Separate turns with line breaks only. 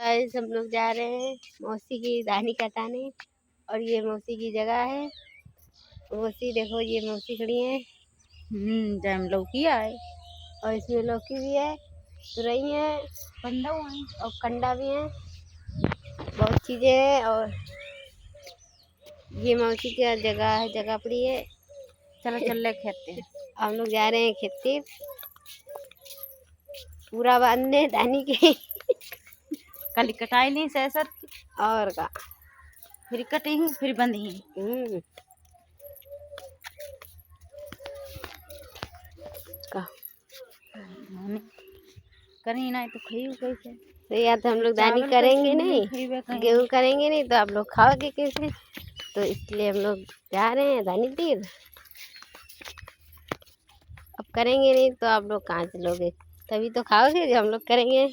आज हम लोग जा रहे हैं मौसी की धानी कटाने। और ये मौसी की जगह है। मौसी देखो, ये मौसी खड़ी है।
जैम लौकी आए
और इसमें लौकी भी है, तुरई है,
कंडा हुआ है।
और कंडा भी है, बहुत चीजें हैं। और ये मौसी की जगह है, जगह पड़ी है।
चलो चल ले खेते हैं।
हम लोग जा रहे हैं खेती पूरा बांधने धानी के।
कल कटाई नहीं सैसर की,
और का
फिर कटी ही फिर बंधी ही।
का
करी ना तो खाई कैसे।
तो या तो हम लोग दानी
चावल
करेंगे
कैसे
नहीं,
खइबे कहीं।
गेहूँ करेंगे नहीं, तो आप लोग खाओगे कैसे। तो इसलिए हम लोग जा रहे हैं धानी तीर। अब करेंगे नहीं तो आप लोग कहाँ से लोगे, तभी तो खाओगे जो हम लोग करेंगे।